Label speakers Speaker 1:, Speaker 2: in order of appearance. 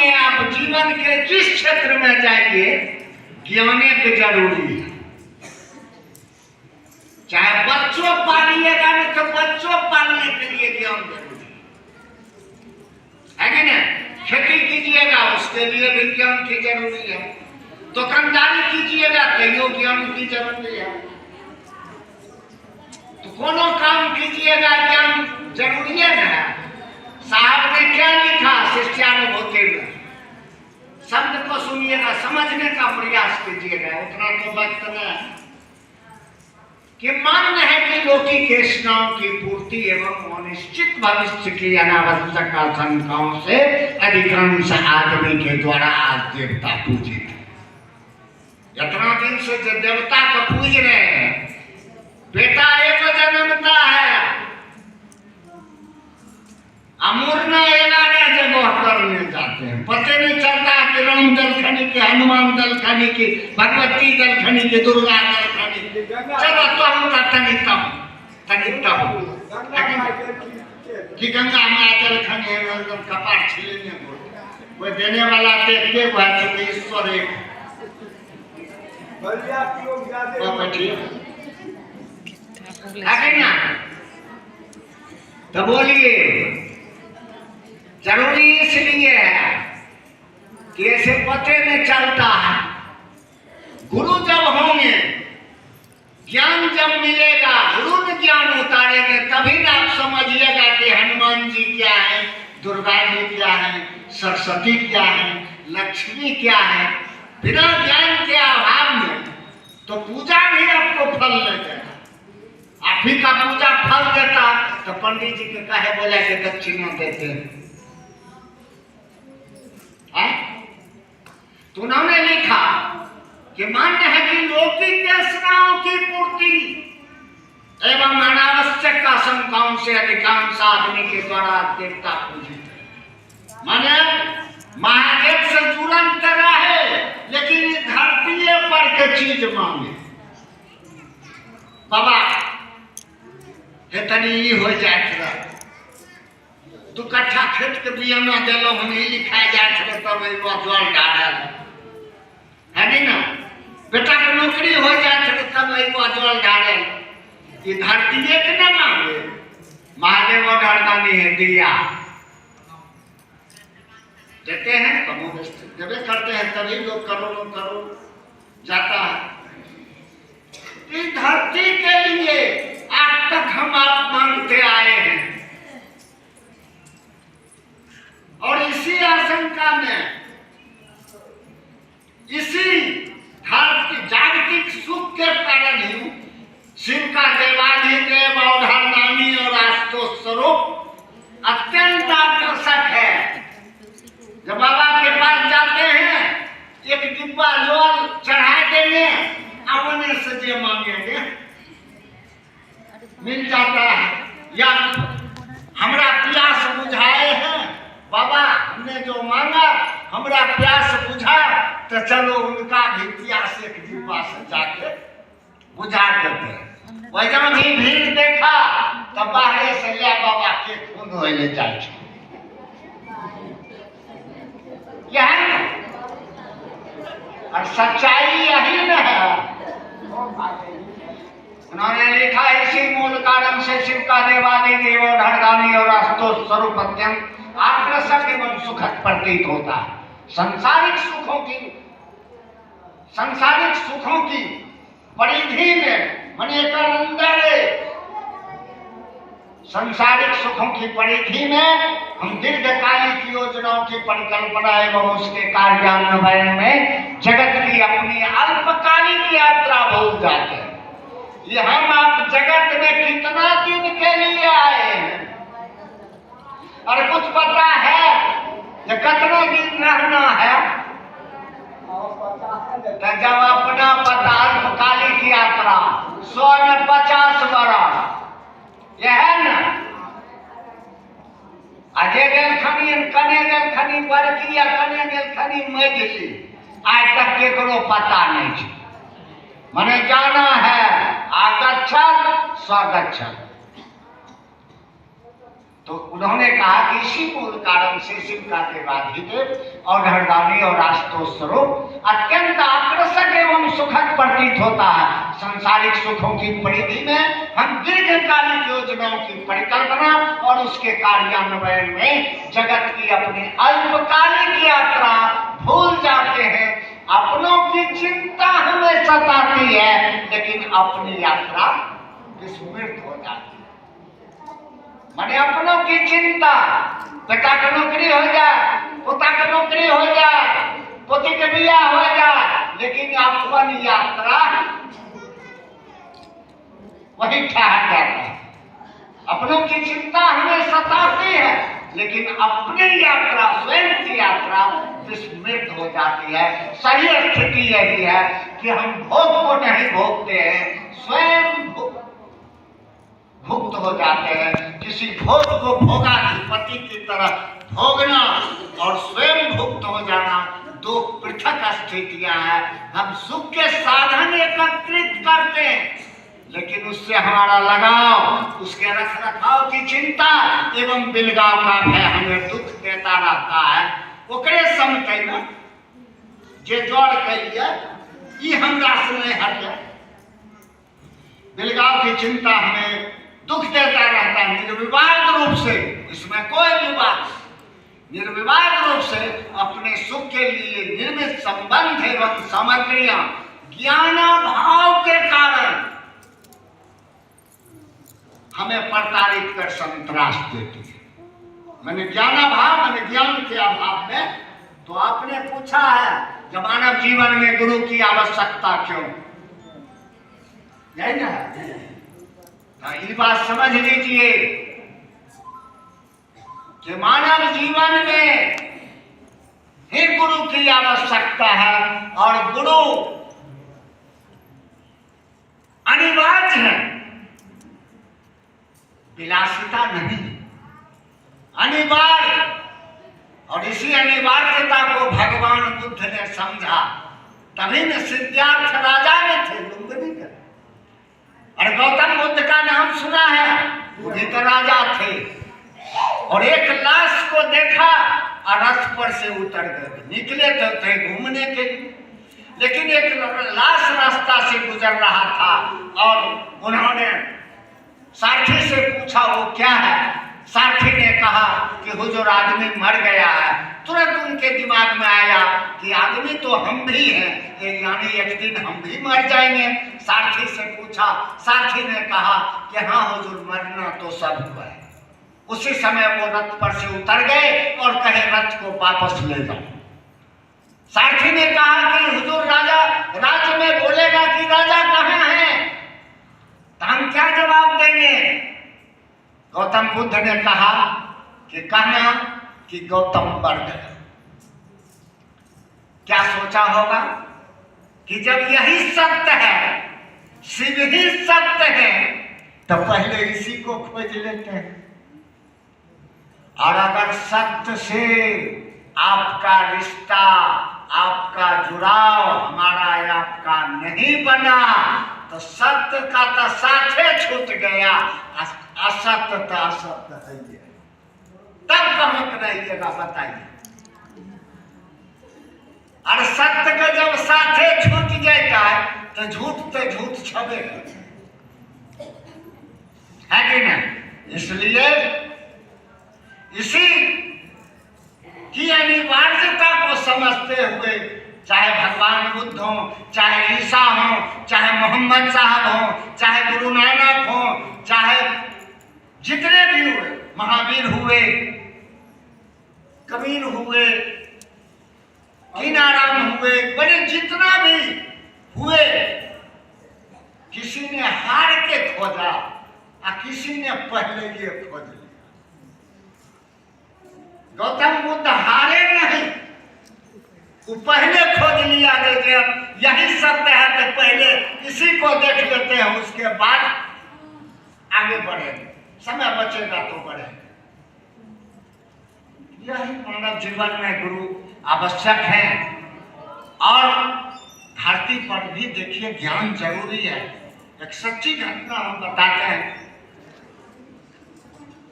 Speaker 1: में आप जीवन के जिस क्षेत्र में जाइए ज्ञान की जरूरी है। चाहे बच्चों पालिएगा नहीं तो बच्चों पालने के लिए ज्ञान जरूरी है कि ना। खेती कीजिएगा उसके लिए भी ज्ञान की जरूरी है। दुकानदारी कीजिएगा तैयो ज्ञान की जरूरी है। तो कोनो काम कीजिएगा ज्ञान जरूरी है ना। साहब ने क्या लिखा शिष्यानुभूति में, शब्द को सुनिएगा, समझने का प्रयास कीजिएगा। उतना तो वक्त में कि मान्य है कि लौकिक तृष्णाओं की पूर्ति एवं अनिश्चित भविष्य की अनावश्यक आशंकाओं से अधिकांश आदमी के द्वारा आज देवता पूजित है। इतना दिन से जो देवता को पूज रहे हैं, बेटा एक जन्मता है, अमूर्ना एगारह जगह करने जाते हैं। पता नहीं चलता कि राम दल खनी की, हनुमान दल खनी की, भगवती दल खनी की, दुर्गा दल खनी की। चलो तो हम तनिकता कि गंगा माँ दल खनी है, एकदम कपाट छिलेंगे कोई देने वाला देखते हुआ कि ईश्वर एक तो बोलिए जरूरी इसलिए है कि ऐसे पते में चलता है। गुरु जब होंगे, ज्ञान जब मिलेगा, गुरु ने ज्ञान उतारेंगे, तभी ना आप समझिएगा कि हनुमान जी क्या है, दुर्गा जी क्या है, सरस्वती क्या है, लक्ष्मी क्या है। बिना ज्ञान के अभाव में तो पूजा भी आपको फल नहीं देगा। आप ही का पूजा फल देता तो पंडित जी के कहे बोला कि दक्षिणा देते हैं। तो उन्होंने लिखा कि मान्य है कि लौकिक तृष्णाओं की पूर्ति एवं अनावश्यक आशंकाओं से अधिकांश आदमी के द्वारा देवता पूजित है। माने महादेव से तुरंत रहे, लेकिन धरती पर के चीज मांगे। बाबा तनी हो जाए, तू कट्ठा खेत के बियाना दिलो हम ही लिखाए जाए तब जल डाल है नहीं ना। बेटा के नौकरी हो जाए तब जल डाल। ये धरती एक न मांगे, महादेव डरदानी है दिया देते हैं, कमो देवे करते हैं, तभी लोग करोड़ों करोड़ जाता है। इस धरती के लिए आज तक हम आप मांगते आए हैं और इसी आशंका में, इसी जागतिक सुख के कारण ही शिव का देवाधिदेव अवधारणानी और आशुतोष स्वरूप अत्यंत आकर्षक है। जब बाबा के पास जाते हैं, एक डिब्बा जल चढ़ा देंगे, अपने से जे मांगेंगे मिल जाता है। या हमरा प्यास बुझाए हैं बाबा, हमने जो मांगा हमरा प्यास बुझा, तो चलो उनका भी प्यास एक डिब्बा से जाके बुझा देते हैं। वैसा भी भीड़ देखा तब बाहर से ले बाबा के खून होने जाए। यह और सच्चाई यही न है। उन्होंने लिखा इसी मूल कारण से शिव का देवाधिदेव धड़गामी और आशुतोष स्वरूप अत्यंत आकर्षक एवं सुखद प्रतीत होता है। सांसारिक सुखों की परिधि में मने कर अंदर सांसारिक सुखों की परिधि में हम दीर्घकालिक योजनाओं की परिकल्पना एवं उसके कार्यान्वयन में जगत की अपनी अल्पकालिक यात्रा भूल जाते हैं। ये हम आप जगत में कितना दिन के लिए आए हैं और कुछ पता है कि कितना दिन रहना है। तो जब अपना पता अल्पकालिक यात्रा 100 में 50 बरस यह है ना। अजय गेल खनी कने गेल खनी बड़की या कने गेल खनी मजली आज तक केकरो पता नहीं है। मने जाना है आगच्छत स्वगच्छत। तो उन्होंने कहा कि इसी मूल कारण से शिव का देवाधिदेव और हरदानी और आशुतोष स्वरूप अत्यंत आकर्षक एवं सुखद प्रतीत होता है। सांसारिक सुखों की परिधि में हम दीर्घकालिक योजनाओं की परिकल्पना और उसके कार्यान्वयन में जगत की अपनी अल्पकालिक यात्रा भूल जाते हैं। अपनों की चिंता हमें सताती है, लेकिन अपनी यात्रा विस्मृत हो जाती है। माने अपनों की चिंता, बेटा का नौकरी हो जाए, पोता का नौकरी हो जाए, पोती के बियाह हो जाए, लेकिन अपनी यात्रा वही ठहर जाता है। अपनों की चिंता हमें सताती है, लेकिन अपनी यात्रा, स्वयं की यात्रा विस्मृत हो जाती है। सही स्थिति यही है कि हम भोग को नहीं भोगते हैं, स्वयं भुक्त हो जाते हैं। किसी भोग को भोगाधिपति की तरह भोगना और स्वयं भुक्त हो जाना दो पृथक स्थितियां हैं। हम सुख के साधन एकत्रित करते हैं, लेकिन उससे हमारा लगाव, उसके रख रखाव की चिंता एवं बिलगाव का भय हमें दुख देता रहता है। ओकरे समझे ना जे जोड़ कहिए ये हमरा से नहीं हटे। बिलगाव की चिंता हमें दुख देता रहता है निर्विवाद रूप से, इसमें कोई विवाद, निर्विवाद रूप से अपने सुख के लिए निर्मित संबंध एवं सामग्रियां ज्ञानाभाव के कारण हमें प्रताड़ित कर संतरास देती है। मैंने ज्ञानाभाव, मैंने ज्ञान के अभाव में, तो आपने पूछा है कि मानव जीवन में गुरु की आवश्यकता क्यों, यही ना? ये बात समझ लीजिए कि मानव जीवन में ही गुरु की आवश्यकता है, और गुरु अनिवार्य है, विलासिता नहीं, अनिवार्य। और इसी अनिवार्यता को भगवान बुद्ध ने समझा, तभी न सिद्धार्थ राजा में थे लुम्बिनी का। और गौतम बुद्ध का नाम सुना है, वो भी तो राजा थे। और एक लाश को देखा और रथ पर से उतर गए, निकले तो थे घूमने के लिए, लेकिन एक लाश रास्ता से गुजर रहा था और उन्होंने सारथी से पूछा वो क्या है। सारथी ने कहा कि हुजूर आदमी मर गया है। तुरंत उनके दिमाग में आया कि आदमी तो हम भी हैं, यानी एक दिन हम भी मर जाएंगे। सारथी से पूछा, सारथी ने कहा कि हाँ हुजूर, मरना तो सबको है। उसी समय वो रथ पर से उतर गए और कहे रथ को वापस ले जाओ। सारथी ने कहा कि हुजूर राजा राज्य में बोलेगा कि राजा कहाँ है, तो हम क्या जवाब देंगे। गौतम बुद्ध ने कहा कि कहना कि गौतम मर गया। क्या सोचा होगा कि जब यही सत्य है, शिव ही सत्य है, तो पहले इसी को खोज लेते हैं। और अगर सत्य से आपका रिश्ता, आपका जुड़ाव हमारा या आपका नहीं बना, तो सत्य का तो साथे छूट गया, असत्य तो असत्य है। तब कहाँ कराइएगा बताइए। और सत्य का जब साथे छूट जाता है तो झूठ छबे है कि नहीं। इसलिए इसी की अनिवार्यता को समझते हुए, चाहे भगवान बुद्ध हो, चाहे ईसा हो, चाहे मोहम्मद साहब हो, चाहे गुरु नानक हो, चाहे जितने भी हुए, महावीर हुए, कबीर हुए, कीनाराम हुए, बड़े जितना भी हुए, किसी ने हार के खोजा और किसी ने पहले ये खोज लिया। गौतम बुद्ध हारे नहीं, वो पहले खोज लिया कि यही सत्य है, तो पहले इसी को देख लेते हैं, उसके बाद आगे बढ़ेंगे, समय बचेगा तो बढ़ेंगे। यही मानव जीवन में गुरु आवश्यक है। और धरती पर भी देखिए ज्ञान जरूरी है। एक सच्ची घटना हम बताते हैं।